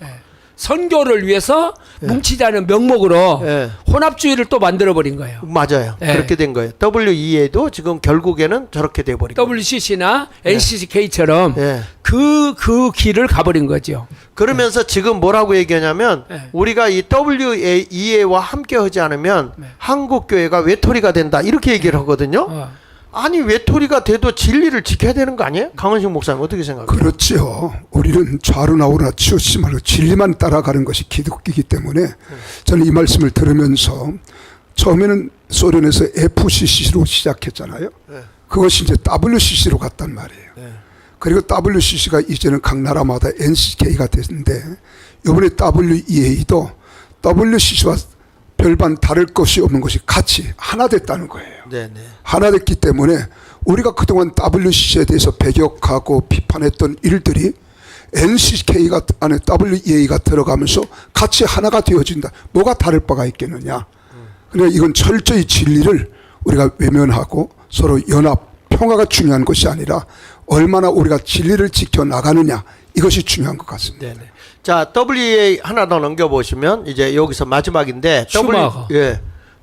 선교를 위해서 뭉치자는 명목으로 네. 혼합주의를 또 만들어버린 거예요. 맞아요. 네. 그렇게 된 거예요. WEA도 지금 결국에는 저렇게 돼버린 거예요. WCC나 NCCK처럼 네. 그 길을 가버린 거죠. 그러면서 지금 뭐라고 얘기하냐면 네. 우리가 이 WEA와 함께 하지 않으면 한국 교회가 외톨이가 된다 이렇게 얘기를 하거든요. 아니 외톨이가 돼도 진리를 지켜야 되는 거 아니에요? 강원식 목사님 어떻게 생각해요? 그렇죠. 우리는 좌로 나오나 치우치 말고 진리만 따라가는 것이 기독교이기 때문에 저는 이 말씀을 들으면서 처음에는 소련에서 FCC로 시작했잖아요. 그것이 이제 WCC로 갔단 말이에요. 그리고 WCC가 이제는 각 나라마다 NCK가 됐는데 이번에 WEA도 WCC와 별반 다를 것이 없는 것이 같이 하나 됐다는 거예요. 네네. 하나 됐기 때문에 우리가 그동안 WCC에 대해서 배격하고 비판했던 일들이 NCK가 안에 WEA가 들어가면서 같이 하나가 되어진다. 뭐가 다를 바가 있겠느냐. 그러니까 이건 철저히 진리를 우리가 외면하고 서로 연합, 평화가 중요한 것이 아니라 얼마나 우리가 진리를 지켜나가느냐 이것이 중요한 것 같습니다. 네네. 자, WEA 하나 더 넘겨보시면 이제 여기서 마지막인데 슈마허.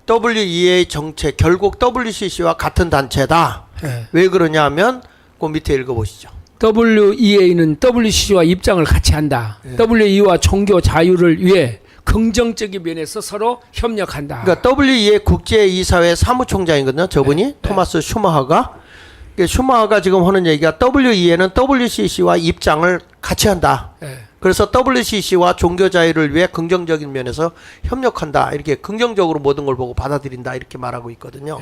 WEA 정책 결국 WCC와 같은 단체다. 네. 왜 그러냐면 그 밑에 읽어보시죠. WEA는 WCC와 입장을 같이 한다. WEA와 종교 자유를 위해 긍정적인 면에서 서로 협력한다. 그러니까 WEA 국제이사회 사무총장이거든요. 저분이 토마스 슈마하가. 슈마하가 지금 하는 얘기가 WEA는 WCC와 입장을 같이 한다. 그래서 WCC와 종교 자유를 위해 긍정적인 면에서 협력한다. 이렇게 긍정적으로 모든 걸 보고 받아들인다. 이렇게 말하고 있거든요.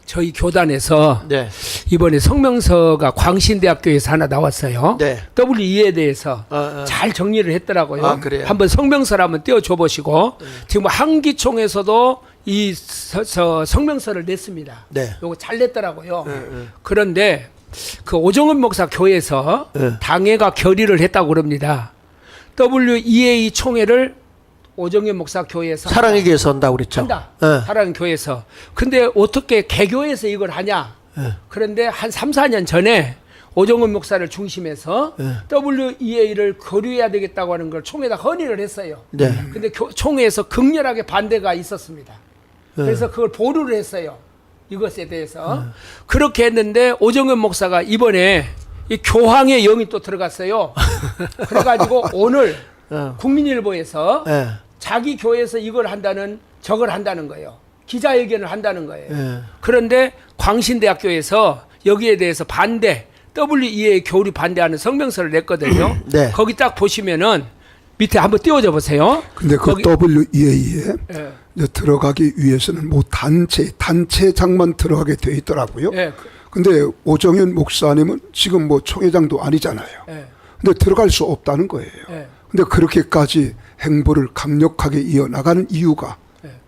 저희 교단에서 네. 이번에 성명서가 광신대학교에서 하나 나왔어요. 네. WEA에 대해서 잘 정리를 했더라고요. 아, 그래요? 한번 성명서를 한번 띄워줘 보시고 지금 한기총에서도 이 성명서를 냈습니다. 네. 요거 잘 냈더라고요. 그런데 그 오정은 목사 교회에서 당회가 결의를 했다고 그럽니다. WEA 총회를 오정현 목사 교회에서 사랑의 교회에서 한다고 그랬죠. 한다. 네. 사랑의 교회에서. 근데 어떻게 개교에서 이걸 하냐? 그런데 한 3, 4년 전에 오정은 목사를 중심해서 WEA를 거류해야 되겠다고 하는 걸 총회에다 건의를 했어요. 네. 근데 총회에서 극렬하게 반대가 있었습니다. 그래서 그걸 보류를 했어요. 이것에 대해서. 그렇게 했는데 오정은 목사가 이번에 이 교황의 영이 또 들어갔어요. 그래가지고 오늘 국민일보에서 자기 교회에서 이걸 한다는 저걸 한다는 거예요. 기자회견을 한다는 거예요. 그런데 광신대학교에서 여기에 대해서 반대, WEA 교류 반대하는 성명서를 냈거든요. 네. 거기 딱 보시면은 밑에 한번 띄워줘 보세요. 근데 그 WEA에 이제 들어가기 위해서는 뭐 단체장만 들어가게 돼 있더라고요. 근데 오정현 목사님은 지금 뭐 총회장도 아니잖아요. 근데 들어갈 수 없다는 거예요. 근데 그렇게까지 행보를 강력하게 이어나가는 이유가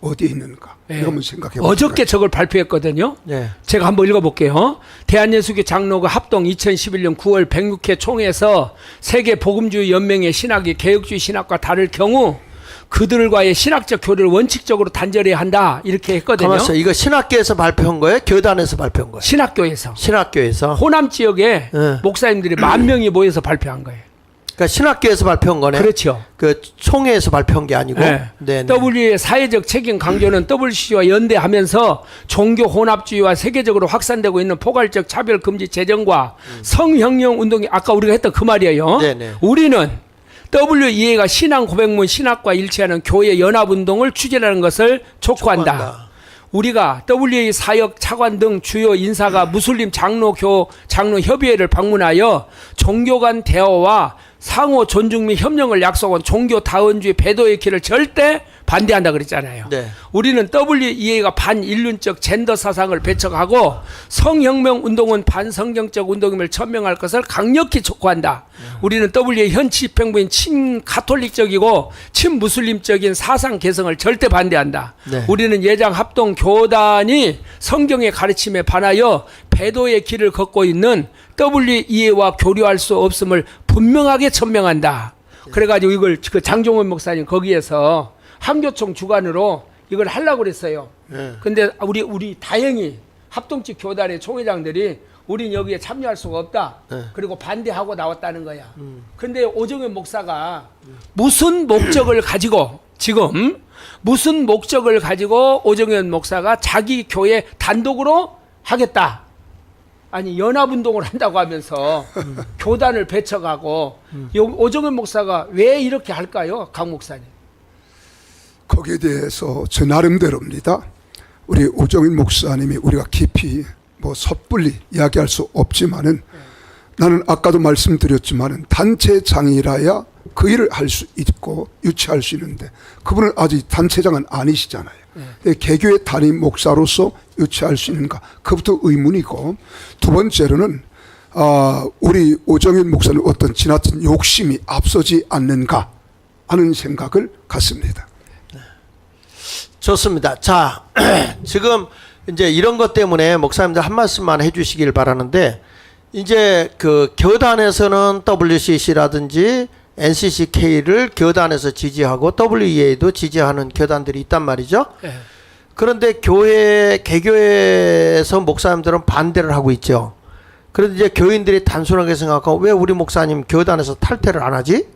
어디에 있는가? 이거 한번 생각해 보세요. 어저께 저걸 발표했거든요. 네. 제가 한번 읽어볼게요. 대한예수교 장로가 합동 2011년 9월 106회 총회에서 세계 복음주의 연맹의 신학이 개혁주의 신학과 다를 경우 그들과의 신학적 교류를 원칙적으로 단절해야 한다. 이렇게 했거든요. 가만있어. 이거 신학교에서 발표한 거예요? 교단에서 발표한 거예요? 신학교에서. 신학교에서. 호남 지역에 네. 목사님들이 10,000명이 모여서 발표한 거예요. 그러니까 신학교에서 발표한 거네. 그렇죠. 그 총회에서 발표한 게 아니고. 네. 네. WE의 사회적 책임 강조는 WCC와 연대하면서 종교 혼합주의와 세계적으로 확산되고 있는 포괄적 차별 금지 제정과 성혁명 운동이 아까 우리가 했던 그 말이에요. 네네. 우리는 WEA가 신앙 고백문 신학과 일치하는 교회 연합 운동을 추진하는 것을 촉구한다. 촉구한다. 우리가 WEA 사역 차관 등 주요 인사가 무슬림 장로 협의회를 방문하여 종교 간 대화와 상호 존중 및 협력을 약속한 종교 다원주의 배도의 길을 절대 반대한다 그랬잖아요. 네. 우리는 WEA가 반인륜적 젠더 사상을 배척하고 성혁명 운동은 반성경적 운동임을 천명할 것을 강력히 촉구한다. 우리는 WEA 현 집행부인 친가톨릭적이고 친무슬림적인 사상 개성을 절대 반대한다. 네. 우리는 예장 합동 교단이 성경의 가르침에 반하여 배도의 길을 걷고 있는 WEA와 교류할 수 없음을 분명하게 천명한다. 그래가지고 이걸 그 장종원 목사님 거기에서 한교총 주관으로 이걸 하려고 그랬어요. 네. 근데 우리 다행히 합동직 교단의 총회장들이 우린 여기에 참여할 수가 없다. 네. 그리고 반대하고 나왔다는 거야. 근데 오정현 목사가 무슨 목적을 가지고 지금 무슨 목적을 가지고 오정현 목사가 자기 교회 단독으로 하겠다. 아니 연합운동을 한다고 하면서 교단을 배척하고 오정현 목사가 왜 이렇게 할까요? 강 목사님. 거기에 대해서 저 나름대로입니다. 우리 오정인 목사님이 우리가 깊이 뭐 섣불리 이야기할 수 없지만은 나는 아까도 말씀드렸지만은 단체장이라야 그 일을 할 수 있고 유치할 수 있는데 그분은 아직 단체장은 아니시잖아요. 개교의 담임 목사로서 유치할 수 있는가? 그것부터 의문이고 두 번째로는 우리 오정인 목사는 어떤 지나친 욕심이 앞서지 않는가 하는 생각을 갖습니다. 좋습니다. 자, 지금 이제 이런 것 때문에 목사님들 한 말씀만 해주시길 바라는데 이제 그 교단에서는 WCC라든지 NCCK를 교단에서 지지하고 WEA도 지지하는 교단들이 있단 말이죠. 네. 그런데 개교회에서 목사님들은 반대를 하고 있죠. 그런데 이제 교인들이 단순하게 생각하고 왜 우리 목사님 교단에서 탈퇴를 안 하지?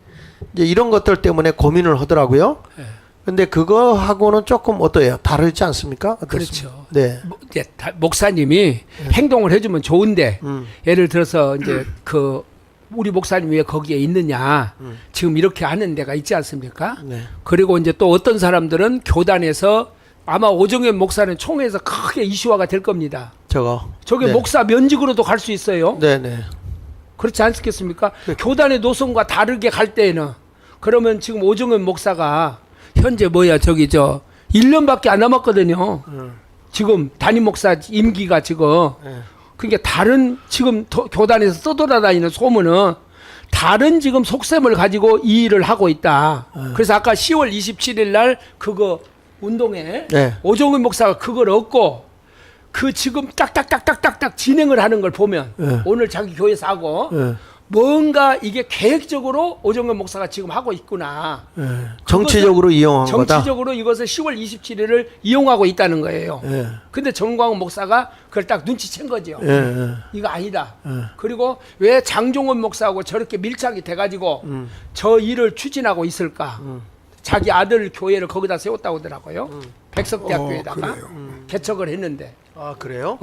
이제 이런 것들 때문에 고민을 하더라고요. 네. 근데 그거하고는 조금 어때요? 다르지 않습니까? 어떻습니까? 그렇죠. 네. 목사님이 행동을 해주면 좋은데 예를 들어서 이제 그 우리 목사님 왜 거기에 있느냐 지금 이렇게 하는 데가 있지 않습니까? 네. 그리고 이제 또 어떤 사람들은 교단에서 아마 오정현 목사는 총회에서 크게 이슈화가 될 겁니다. 저게 네. 목사 면직으로도 갈 수 있어요. 네네. 그렇지 않겠습니까? 교단의 노선과 다르게 갈 때에는 그러면 지금 오정현 목사가 현재 1년밖에 안 남았거든요. 지금 담임 목사 임기가 지금. 그러니까 다른 지금 교단에서 떠돌아다니는 소문은 다른 지금 속셈을 가지고 이 일을 하고 있다. 그래서 아까 10월 27일 날 그거 운동에 네. 오정은 목사가 그걸 얻고 그 지금 딱딱딱딱딱딱 진행을 하는 걸 보면 오늘 자기 교회에서 하고 뭔가 이게 계획적으로 오정근 목사가 지금 하고 있구나. 정치적으로 이용한 거다. 정치적으로 이것을 10월 27일을 이용하고 있다는 거예요. 예. 근데 정광훈 목사가 그걸 딱 눈치챈 거죠. 예. 이거 아니다. 그리고 왜 장종원 목사하고 저렇게 밀착이 돼가지고 저 일을 추진하고 있을까? 자기 아들 교회를 거기다 세웠다고 하더라고요. 백석대학교에다가 개척을 했는데. 아 그래요?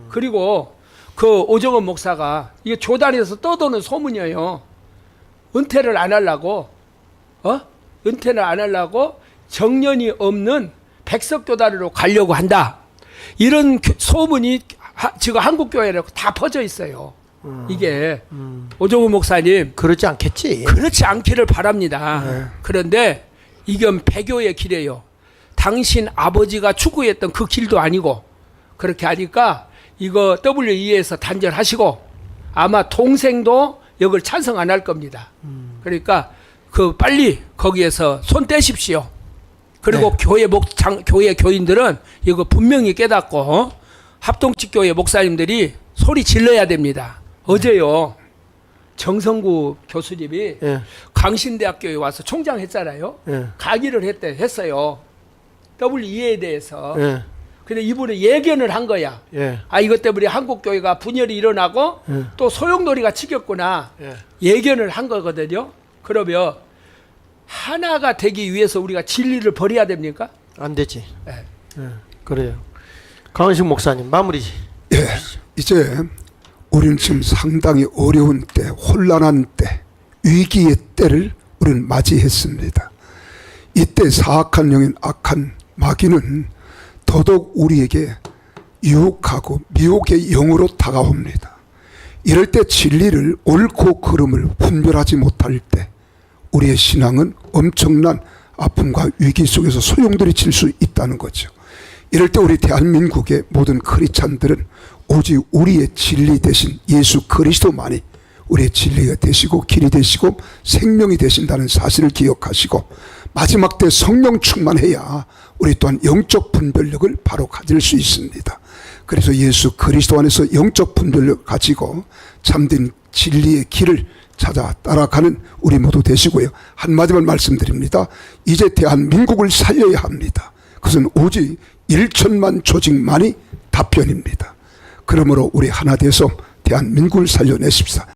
그리고 그 오정원 목사가 이게 교단에서 떠도는 소문이에요. 은퇴를 안 하려고, 은퇴를 안 하려고 정년이 없는 백석교단으로 가려고 한다. 이런 소문이 지금 한국 교회에 다 퍼져 있어요. 이게 오정원 목사님 그러지 않겠지. 그렇지 않기를 바랍니다. 그런데 이건 배교의 길이에요. 당신 아버지가 추구했던 그 길도 아니고 그렇게 하니까 이거 WE에서 단절하시고 아마 동생도 이걸 찬성 안 할 겁니다. 그러니까 그 빨리 거기에서 손 떼십시오. 그리고 네. 교회 교인들은 이거 분명히 깨닫고 합동측 교회 목사님들이 소리 질러야 됩니다. 어제요 정성구 교수님이 강신대학교에 와서 총장 했잖아요. 강의를 했어요. WEA에 대해서. 근데 이분은 예견을 한 거야. 예. 아, 이것 때문에 한국 교회가 분열이 일어나고 또 소용돌이가 치겠구나. 예견을 한 거거든요. 그러면 하나가 되기 위해서 우리가 진리를 버려야 됩니까? 안 되지. 예. 그래요. 강은식 목사님 마무리. 예, 이제 우리는 지금 상당히 어려운 때, 혼란한 때, 위기의 때를 우리는 맞이했습니다. 이때 사악한 영인 악한 마귀는 더더욱 우리에게 유혹하고 미혹의 영으로 다가옵니다. 이럴 때 진리를 옳고 그름을 분별하지 못할 때 우리의 신앙은 엄청난 아픔과 위기 속에서 소용돌이 칠 수 있다는 거죠. 이럴 때 우리 대한민국의 모든 크리스찬들은 오직 우리의 진리 대신 예수 그리스도만이 우리의 진리가 되시고 길이 되시고 생명이 되신다는 사실을 기억하시고 마지막 때 성령 충만해야 우리 또한 영적 분별력을 바로 가질 수 있습니다. 그래서 예수 그리스도 안에서 영적 분별력을 가지고 참된 진리의 길을 찾아 따라가는 우리 모두 되시고요. 한마디만 말씀드립니다. 이제 대한민국을 살려야 합니다. 그것은 오직 1천만 조직만이 답변입니다. 그러므로 우리 하나 돼서 대한민국을 살려내십사.